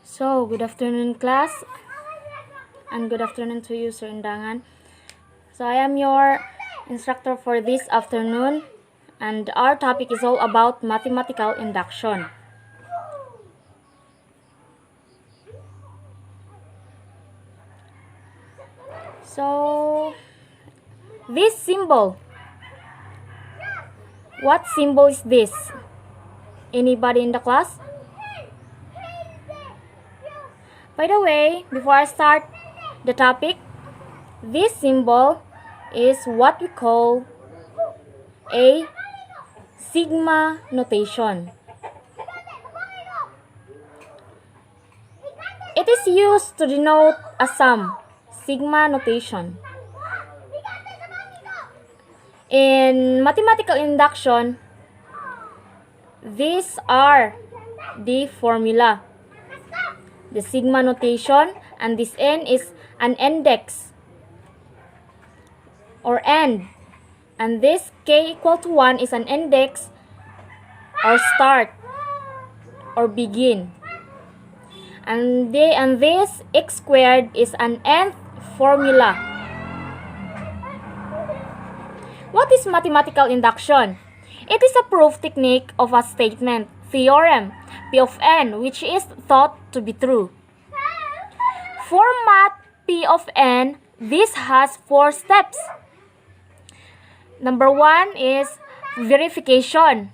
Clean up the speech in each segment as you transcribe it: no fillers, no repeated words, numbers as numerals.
So, good afternoon class, and good afternoon to you, Sir Indangan. So, I am your instructor for this afternoon, and our topic is all about mathematical induction. So, this symbol, what symbol is this? Anybody in the class? By the way, before I start the topic, this symbol is what we call a sigma notation. It is used to denote a sum, sigma notation. In mathematical induction, these are the formula. The sigma notation, and this n is an index or end, and this k equal to 1 is an index or start or begin, and this x squared is an nth formula. What is mathematical induction? It is a proof technique of a statement, theorem, P of n, which is thought to be true. For math P of n, this has 4 steps. Number 1 is verification.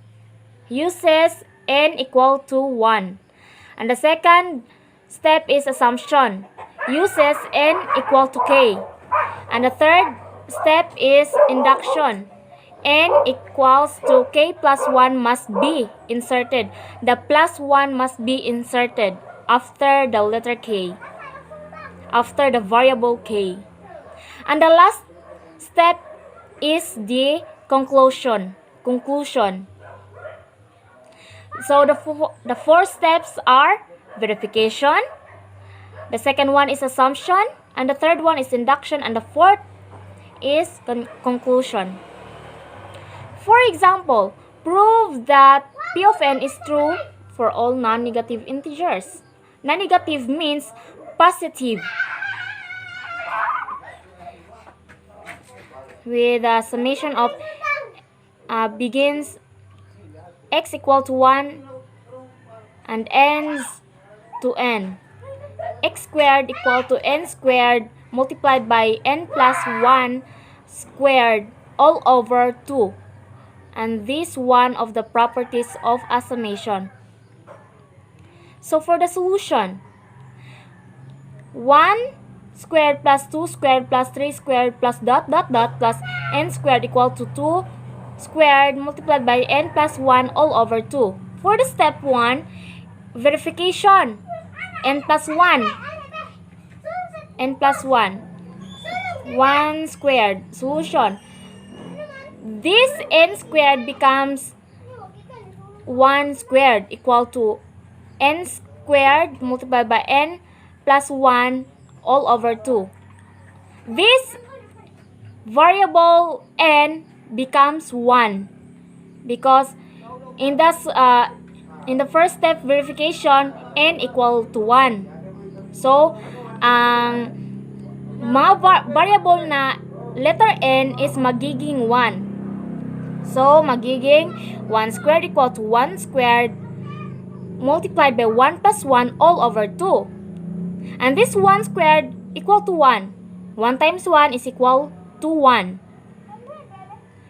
Uses n equal to 1. And the second step is assumption. Uses n equal to k. And the third step is induction. N equals to k plus 1 must be inserted. The plus 1 must be inserted after the letter k, after the variable k. And the last step is the conclusion. So the 4 steps are verification, the second one is assumption, and the third one is induction, and the fourth is conclusion. For example, prove that P of n is true for all non-negative integers. Non-negative means positive, with a summation of begins x equal to 1 and ends to n. X squared equal to n squared multiplied by n plus 1 squared all over 2. And this one of the properties of a summation. So for the solution, 1 squared plus 2 squared plus 3 squared plus dot plus n squared equal to 2 squared multiplied by n plus 1 all over 2. For the step 1, verification, n plus 1, 1 squared, solution. This n squared becomes 1 squared equal to n squared multiplied by n plus 1 all over 2. This variable n becomes 1 because in the first step verification, n equal to 1. So, ang mga variable na letter n is magiging 1. So, magiging 1 squared equal to 1 squared multiplied by 1 plus 1 all over 2. And this 1 squared equal to 1. 1 times 1 is equal to 1.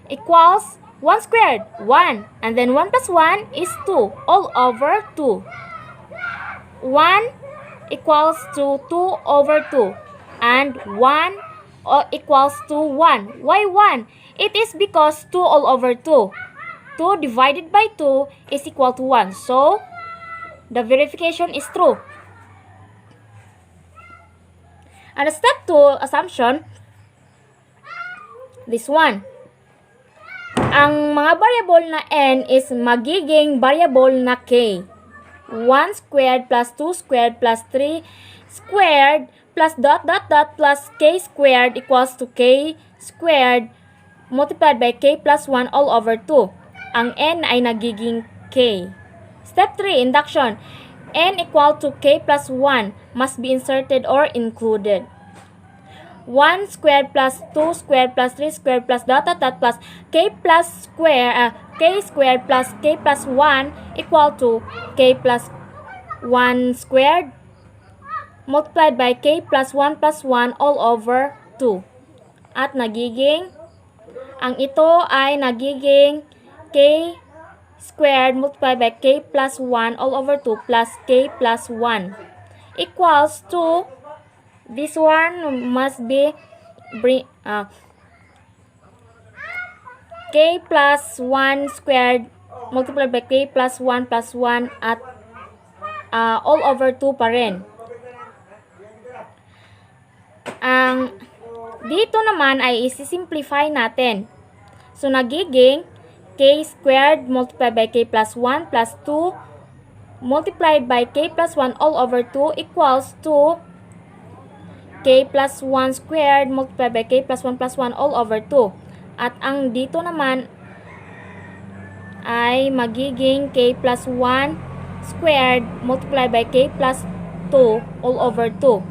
Equals 1 squared, 1. And then 1 plus 1 is 2 all over 2. 1 equals to 2 over 2. And 1 equals to 1. Why 1? It is because 2 all over 2. 2 divided by 2 is equal to 1. So, the verification is true. And step 2, assumption, this one. Ang mga variable na n is magiging variable na k. 1 squared plus 2 squared plus 3 squared plus dot plus k squared equals to k squared multiplied by k plus 1 all over 2. Ang n ay nagiging k. Step 3, induction. n equal to k plus 1 must be inserted or included. 1 squared plus 2 squared plus 3 squared plus dot dot dot plus k plus k squared plus k plus 1 equal to k plus 1 squared multiplied by k plus 1 all over 2. At nagiging, ang ito ay nagiging k squared multiplied by k plus 1 all over 2 plus k plus 1 equals to, this one must be k plus 1 squared multiplied by k plus 1 at all over 2 pa rin. Ang dito naman ay isi-simplify natin. So, nagiging k squared multiplied by k plus 1 plus 2 multiplied by k plus 1 all over 2 equals to k plus 1 squared multiplied by k plus 1 all over 2. At ang dito naman ay magiging k plus 1 squared multiplied by k plus 2 all over 2.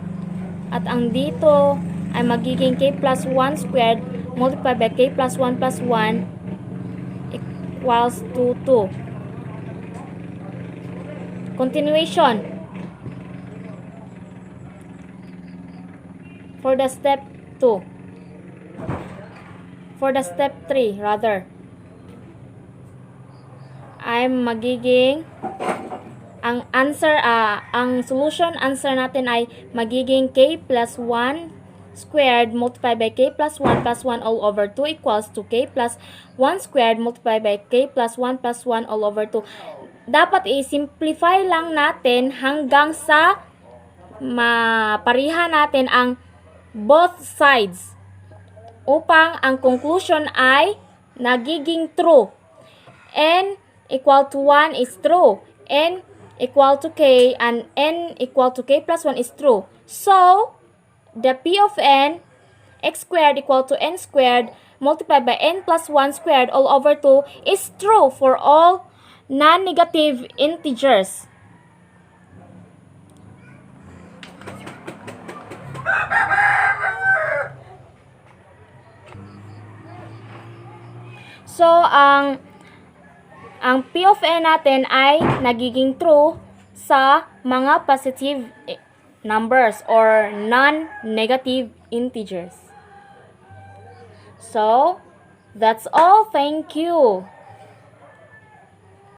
At ang dito ay magiging k plus 1 squared multiplied by k plus 1 equals to 2. Continuation. For the step 2. For the step 3 rather. Ay magiging ang solution answer natin ay magiging k plus 1 squared multiplied by k plus 1 all over 2 equals to k plus 1 squared multiplied by k plus 1 all over 2. Dapat i-simplify lang natin hanggang sa maparihan natin ang both sides upang ang conclusion ay nagiging true. N equal to 1 is true. N equal to k and n equal to k plus 1 is true. So, the P of n, x squared equal to n squared multiplied by n plus 1 squared all over 2 is true for all non-negative integers. So, ang P of n natin ay nagiging true sa mga positive numbers or non-negative integers. So, that's all. Thank you.